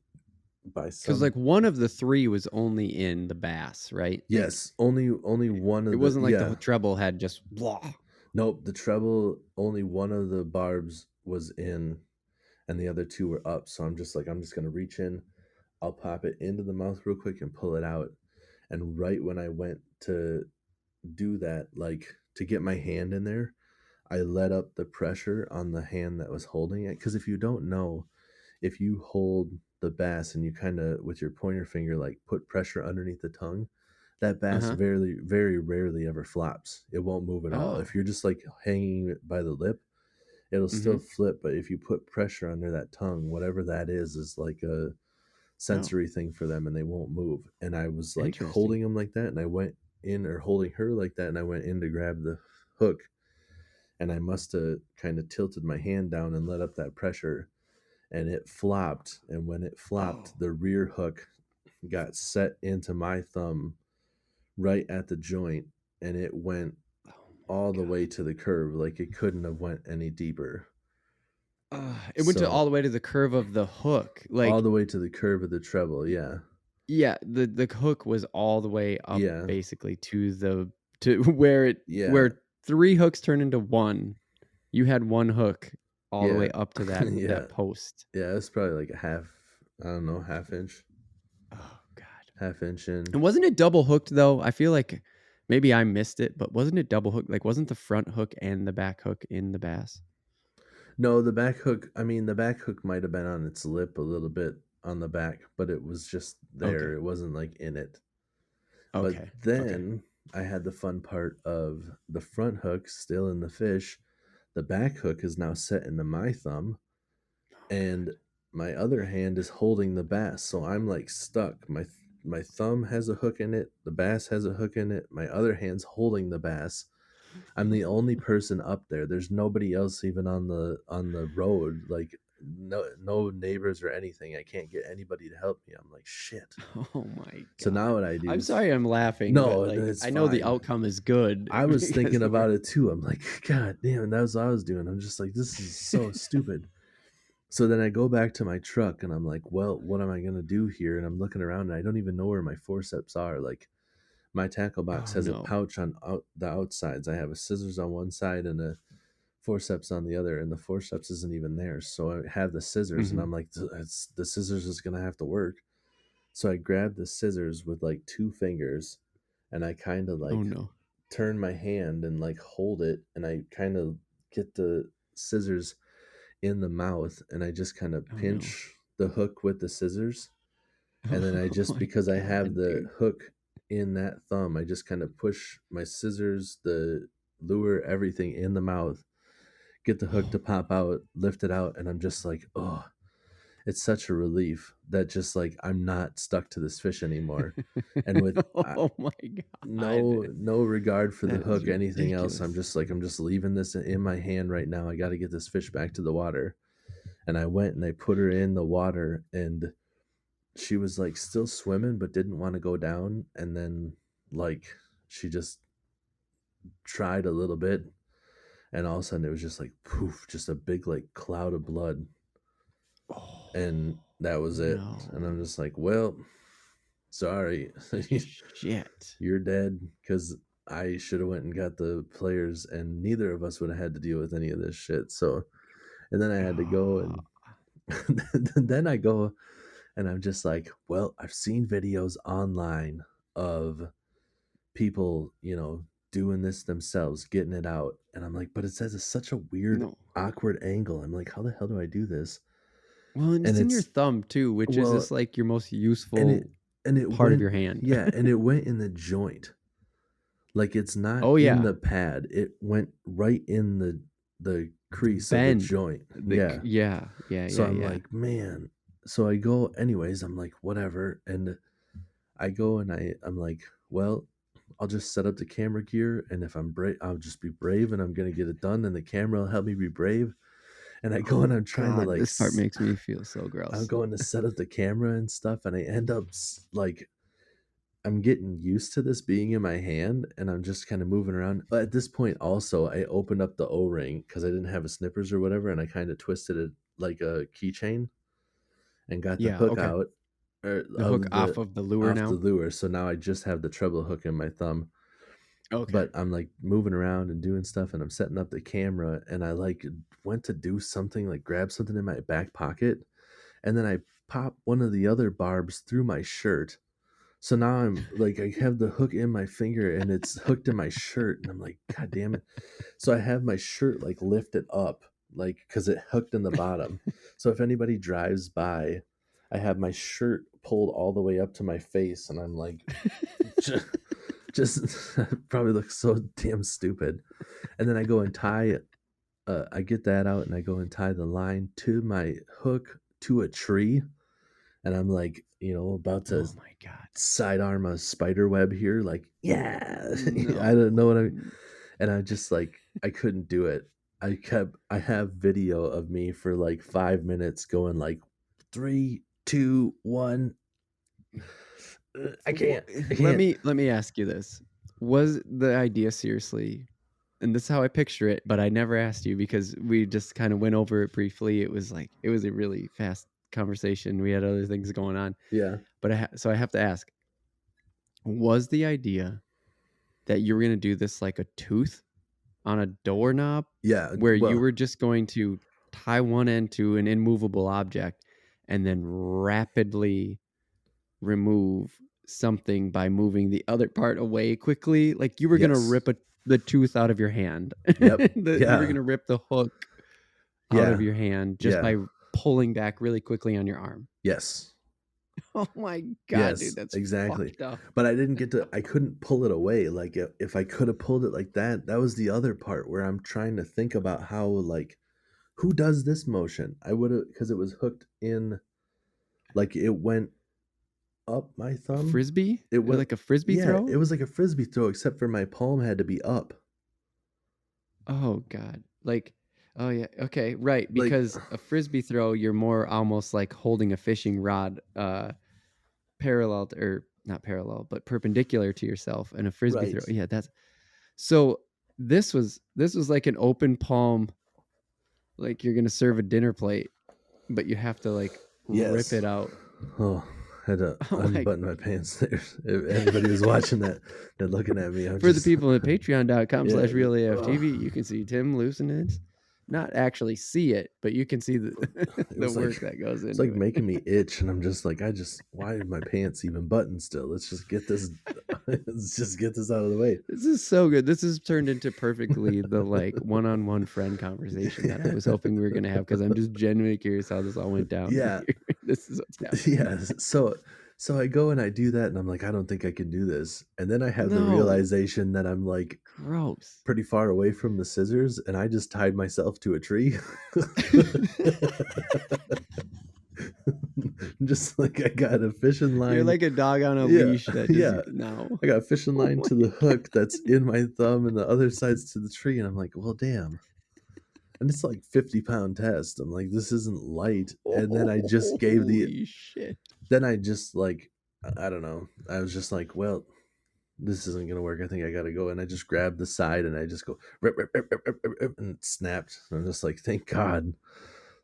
by because some like, one of the 3 was only in the bass, right? Like, yes, only one it of the wasn't like the yeah. treble had just blah. Nope, the treble only one of the barbs was in and the other two were up. So I'm just gonna reach in, I'll pop it into the mouth real quick and pull it out. And right when I went to do that, like to get my hand in there, I let up the pressure on the hand that was holding it. Because if you don't know, if you hold the bass and you kind of with your pointer finger like put pressure underneath the tongue, that bass Uh-huh. very rarely ever flops. It won't move at all. Oh. If you're just like hanging it by the lip, it'll still Mhm. flip. But if you put pressure under that tongue, whatever that is like a Oh, sensory thing for them and they won't move. And I was like interesting. holding them like that and I went in or holding her like that and I went in to grab the hook and I must have kind of tilted my hand down and let up that pressure and it flopped. And when it flopped, Oh. the rear hook got set into my thumb right at the joint and it went Oh my all the way god. to the curve. Like it couldn't have went any deeper. It went to all So the way to the curve of the hook, all like, the way to the curve of the treble. Yeah. yeah, the hook was all the way up Yeah. basically to the to where Yeah. where 3 hooks turn into 1. You had 1 hook all the Yeah. way up to that Yeah. that post. Yeah. It's probably like a I don't know, Oh god. half inch in. And wasn't it double hooked though? I feel like maybe I missed it, but wasn't it double hooked? Like, wasn't the front hook and the back hook in the bass? No, the back hook, I mean, the back hook might have been on its lip a little bit on the back, but it was just there. Okay. It wasn't like in it. But Okay. Okay. then I had the fun part of the front hook still in the fish. The back hook is now set into my thumb, Oh and god. my other hand is holding the bass. So I'm like stuck. My thumb has a hook in it. The bass has a hook in it. My other hand's holding the bass. I'm the only person up there. There's nobody else even on the road. Like no neighbors or anything. I can't get anybody to help me. I'm like shit. Oh my So now god. what I do I'm is sorry I'm laughing, but, no, like, it's I know the fine. outcome is good I was because thinking we're about it too. I'm like, God damn, that was what I was doing. I'm just like, this is so stupid. So then I go back to my truck and I'm like, well, what am I gonna do here? And I'm looking around and I don't even know where my forceps are. Like my tackle box Oh, has a no. pouch on the outsides. I have a scissors on one side and a forceps on the other, and the forceps isn't even there. So I have the scissors, and Mhm. I'm like, the scissors is gonna have to work. So I grab the scissors with like 2 fingers, and I kind of Oh, like no. turn my hand and like hold it, and I kind of get the scissors. in the mouth, and I just kind of Oh no. pinch the hook with the scissors, and then I Oh just, my because I have god, the dude. hook in that thumb, I just kind of push my scissors, the lure, everything in the mouth, get the hook to pop out, lift it out, and I'm just like, oh, it's such a relief that just like I'm not stuck to this fish anymore. And with Oh my god. no regard for the That is hook, anything else, ridiculous. I'm just leaving this in my hand right now. I got to get this fish back to the water. And I went and I put her in the water, and she was like still swimming but didn't want to go down, and then like she just tried a little bit, and all of a sudden it was just like poof, just a big like cloud of blood, Oh and that was it. And I'm no. just like, well, sorry. Shit. You're dead, because I should have went and got the players, and neither of us would have had to deal with any of this shit. So, and then I had to go, Oh, and then I go, and I'm just like, well, I've seen videos online of people, doing this themselves, getting it out, and I'm like, but it says it's such a weird, no. awkward angle. I'm like, how the hell do I do this? Well, and And it's in your it's thumb too, which is well, just like your most and useful it part of went, your hand. yeah, and it went in the joint. Like, it's not Oh in yeah. the pad. It went right in the crease of the Bend. joint. Yeah. Yeah. Yeah, So yeah, I'm yeah. like, man. So I go anyways, I'm like, whatever. And I go and I'm like, well, I'll just set up the camera gear, and if I'm brave, I'll just be brave, and I'm gonna get it done, and the camera will help me be brave. And I go Oh and I'm trying to god, like this part makes me feel so I'm gross. going to set up the camera and stuff, and I end up like I'm getting used to this being in my hand, and I'm just kind of moving around. But at this point, also, I opened up the O-ring because I didn't have a snippers or whatever, and I kind of twisted it like a keychain and got the Yeah, hook okay. out, The hook off of the lure off the now? lure. So now I just have the treble hook in my thumb. Okay. But I'm like moving around and doing stuff, and I'm setting up the camera, and I like went to do something, like grab something in my back pocket, and then I pop one of the other barbs through my shirt. So now I'm like, I have the hook in my finger, and it's hooked in my shirt, and I'm like, God damn it. So I have my shirt like lifted up, like, because it hooked in the bottom. So if anybody drives by, I have my shirt pulled all the way up to my face, and I'm like, just probably looks so damn stupid. And then I go and tie, I get that out, and I go and tie the line to my hook to a tree, and I'm like, about to Oh my god. sidearm a spider web here, like, yeah. I don't know what I mean. No. And I just like, I couldn't do it. I have video of me for like 5 minutes going like 3, 2, 1. I Wha can't. I let can't. me ask you this. Was the idea seriously, and this is how I picture it, but I never asked you because we just kind of went over it briefly. It was like it was a really fast conversation. We had other things going on. Yeah. But so I have to ask, was the idea that you were going to do this like a tooth on a doorknob Yeah. where you Well, were just going to tie one end to an immovable object and then rapidly remove something by moving the other part away quickly? Like you were going to yes. rip the tooth out of your hand. Yep. You were going Yeah. to rip the hook out of Yeah. your hand just Yeah. by pulling back really quickly on your arm. Yes. Oh my god, dude, Yes, that's exactly. fucked up. But I couldn't pull it away. Like, if I could have pulled it like that, that was the other part where I'm trying to think about how, like, who does this motion? I would have, because it was hooked in, like, it went up my A thumb. frisbee? It went, Like a frisbee yeah, throw? it was like a frisbee throw, except for my palm had to be up. Oh god. Like oh yeah. Okay, right, Like, because a frisbee throw you're more almost like holding a fishing rod parallel or not parallel, but perpendicular to yourself, and a frisbee throw. right. Yeah, that's so this was like an open palm, like you're going to serve a dinner plate, but you have to like rip Yes. it out. Oh, had to Oh my unbutton my pants there. If anybody was watching that, they're looking at me. I'm For the just, people at patreon.com yeah. slash real AF Oh. TV, you can see Tim loosening it. Not actually see it, but you can see the It the was like, work that goes it's like into it. making me itch, and I'm just like, why are my pants even buttoned still? Let's just get this. Let's just get this out of the way. This is so good. This has turned into perfectly the like one-on-one friend conversation that I was hoping we were gonna have because I'm just genuinely curious how this all went down Yeah, here. This is what's happening. yeah. So I go and I do that, and I'm like, I don't think I can do this. And then I have the No, realization that I'm like gross. pretty far away from the scissors, and I just tied myself to a tree. Just like I got a fishing You're line. like a dog on a Yeah, leash that just yeah. no. I got a fishing Oh line my to the hook that's god. in my thumb, and the other side's to the tree. And I'm like, well, damn. And it's like 50-pound test. I'm like, this isn't light. And then I just gave the. Holy shit. Then I just like, I don't know. I was just like, well, this isn't gonna work. I think I gotta go. And I just grabbed the side and I just go rip, rip, rip, rip, rip, rip, rip, and it snapped. And I'm just like, thank God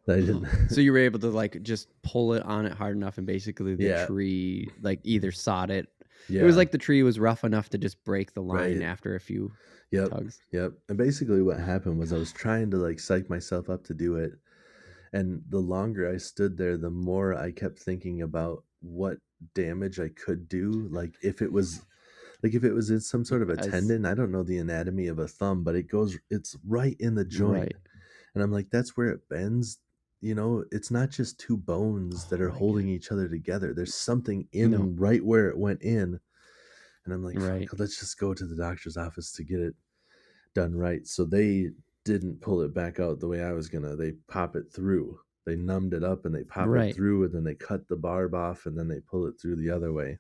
that I didn't. So you were able to like just pull it on it hard enough and basically the Yeah, tree like either sawed it. It was yeah, like the tree was rough enough to just break the line right. after a few Yep, tugs. yep. And basically, what happened was I was trying to like psych myself up to do it, and the longer I stood there, the more I kept thinking about what damage I could do. Like if it was in some sort of a As tendon, I don't know the anatomy of a thumb, but it's right in the joint. right. And I'm like, that's where it bends. It's not just two bones Oh that are my god. holding each other together. There's something No. in right where it went in. And I'm like, Right. fuck, let's just go to the doctor's office to get it done right. So they didn't pull it back out the way I was gonna. They pop it through. They numbed it up and they pop it Right. through, and then they cut the barb off and then they pull it through the other way.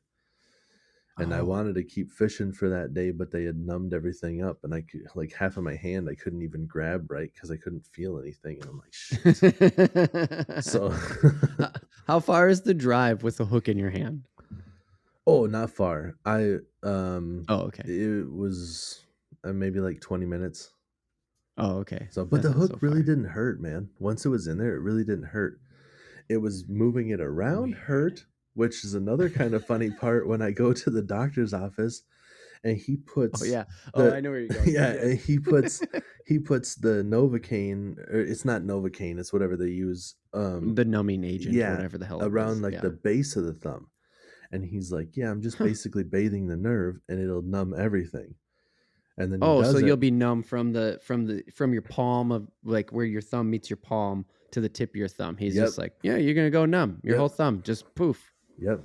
And I Oh. wanted to keep fishing for that day, but they had numbed everything up, and I could, like, half of my hand I couldn't even grab right because I couldn't feel anything. And I'm like, shit. So, How far is the drive with the hook in your hand? oh, not far. Oh, okay. It was maybe like 20 minutes. Oh, okay. So, but That's the not so hook really far. didn't hurt, man. Once it was in there, it really didn't hurt. It was moving it around Weird. hurt, which is another kind of funny part when I go to the doctor's office and he Oh puts yeah. Oh, the I know where you're going. yeah, Yes. and he puts the Novocaine, or it's not Novocaine, it's whatever they use. The numbing agent, Yeah, whatever the hell it around was. like Yeah. the base of the thumb. And he's like, "Yeah, I'm just Huh. basically bathing the nerve and it'll numb everything." And then he Oh, so does you'll it. be numb from your palm of like where your thumb meets your palm to the tip of your thumb. He's Yep. just like, yeah, you're gonna go numb. Your Yep. whole thumb just poof. Yep.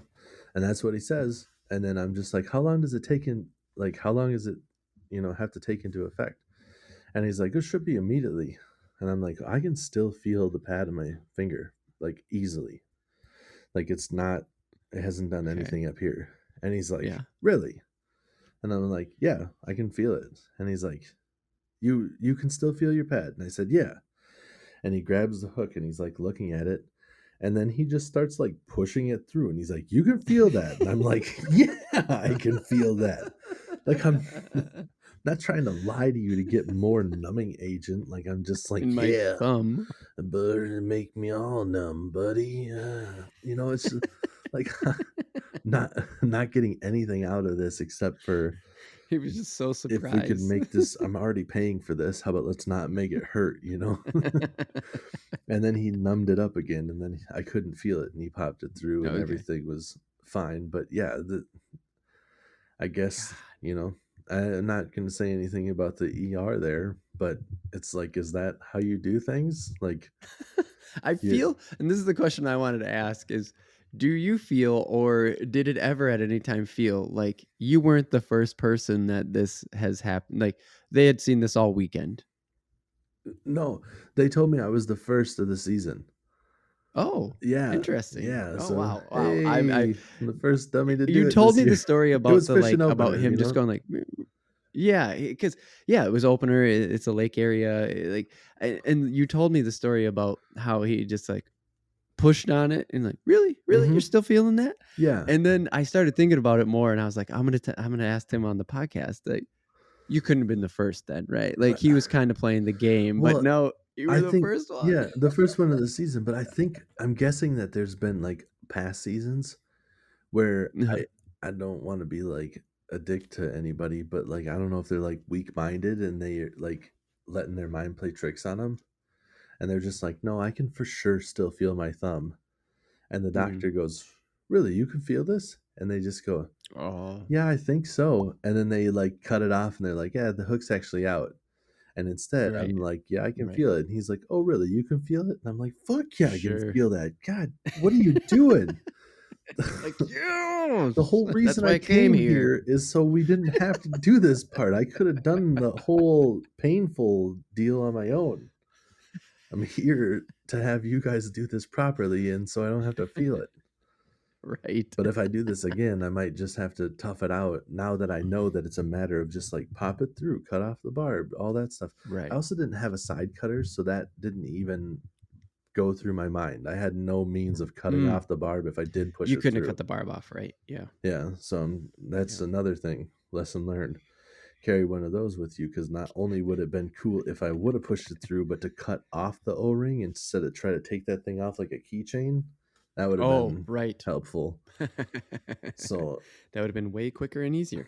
And that's what he says. And then I'm just like, how long does it take in, like, how long does it, have to take into effect? And he's like, it should be immediately. And I'm like, I can still feel the pad of my finger, like, easily. Like, it hasn't done Okay. anything up here. And he's like, Yeah. really? And I'm like, yeah, I can feel it. And he's like, you can still feel your pad? And I said, yeah. And he grabs the hook and he's like looking at it. And then he just starts like pushing it through. And he's like, you can feel that. And I'm like, yeah, I can feel that. Like, I'm not trying to lie to you to get more numbing agent. Like, I'm just In like, my yeah, thumb. but make me all numb, buddy. It's like not not getting anything out of this except for, He was just so if we could surprised. make this, I'm already paying for this. How about let's not make it hurt? And then he numbed it up again, and then I couldn't feel it, and he popped it through, and Okay. everything was fine. But yeah, I guess, God. I'm not going to say anything about the ER there, but it's like, is that how you do things? Like, I you, feel, and this is the question I wanted to ask is, do you feel, or did it ever at any time feel like you weren't the first person that this has happened? Like they had seen this all weekend. no, they told me I was the first of the season. Oh, Yeah, interesting. yeah. Oh So wow, wow. I hey, I'm the first dummy to you do it told this me the year. story It about was the fishing like about opener, him just going like yeah, because yeah, it was opener. It's a lake area, like, and you told me the story about how he just like pushed on it and like, really, really, Hmm. you're still feeling that? Yeah. And then I started thinking about it more, and I was like, I'm gonna ask him on the podcast. Like, you couldn't have been the first then, right? Like But, he was kind of playing the game, but well, no, you I were the think, first one. yeah, the first one of the season, but I'm guessing that there's been like past seasons where Uh-huh. I don't want to be like a dick to anybody, but like I don't know if they're like weak minded and they like letting their mind play tricks on them, and they're just like, no, I can for sure still feel my thumb. And the Mm. doctor goes, really, you can feel this? And they just go, Oh, yeah, I think so. And then they like cut it off and they're like, yeah, the hook's actually out. And instead, right, I'm like, yeah, I can right. feel it. And he's like, oh, really? You can feel it? And I'm like, fuck yeah, I can Sure. feel that. God, what are you doing? Like, The yes, whole that's reason why I I came came here. here is so we didn't have to do this part. I could have done the whole painful deal on my own. I'm here to have you guys do this properly, and so I don't have to feel it. Right, But if I do this again, I might just have to tough it out now that I know that it's a matter of just like pop it through, cut off the barb, all that stuff. I right. also didn't have a side cutter, so that didn't even go through my mind. I had no means of cutting Mm. off the barb if I did push You it couldn't have cut through. the barb off, right? Yeah, Yeah, so that's yeah. another thing. Lesson learned. Carry one of those with you because not only would it have been cool if I would have pushed it through, but to cut off the O ring instead of try to take that thing off like a keychain, that would have Oh, been right. helpful. That So, would have been way quicker and easier.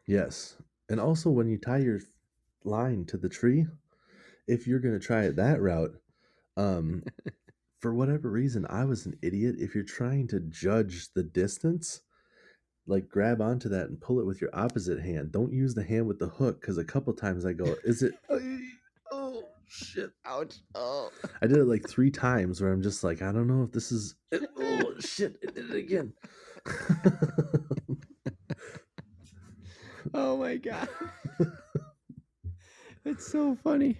yes. And also, when you tie your line to the tree, if you're going to try it that route, um, for whatever reason, I was an idiot. If you're trying to judge the distance, like grab onto that and pull it with your opposite hand. Don't use the hand with the hook because a couple times I go, is it? Oh shit! Ouch. Oh. I did it like 3 times where I'm just like, I don't know if this is. Oh shit! It did it again. Oh my god. It's so funny.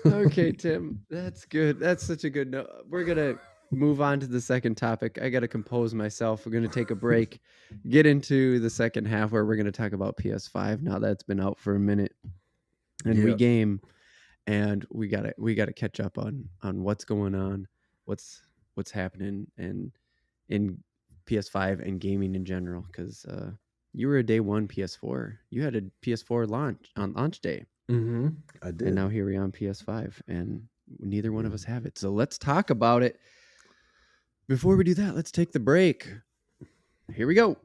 Okay, Tim, that's good. That's such a good note. We're gonna move on to the second topic. I gotta compose myself. We're gonna take a break, get into the second half where we're gonna talk about PS5 now that's been out for a minute and Yeah. regame, and we gotta catch up on what's going on, what's happening and in PS5 and gaming in general. Because you were a day one PS4. You had a PS4 launch on launch day. Mm-hmm. I And did. now here we are on PS5, and neither one of us have it. So let's talk about it. Before we do that, let's take the break. Here we go.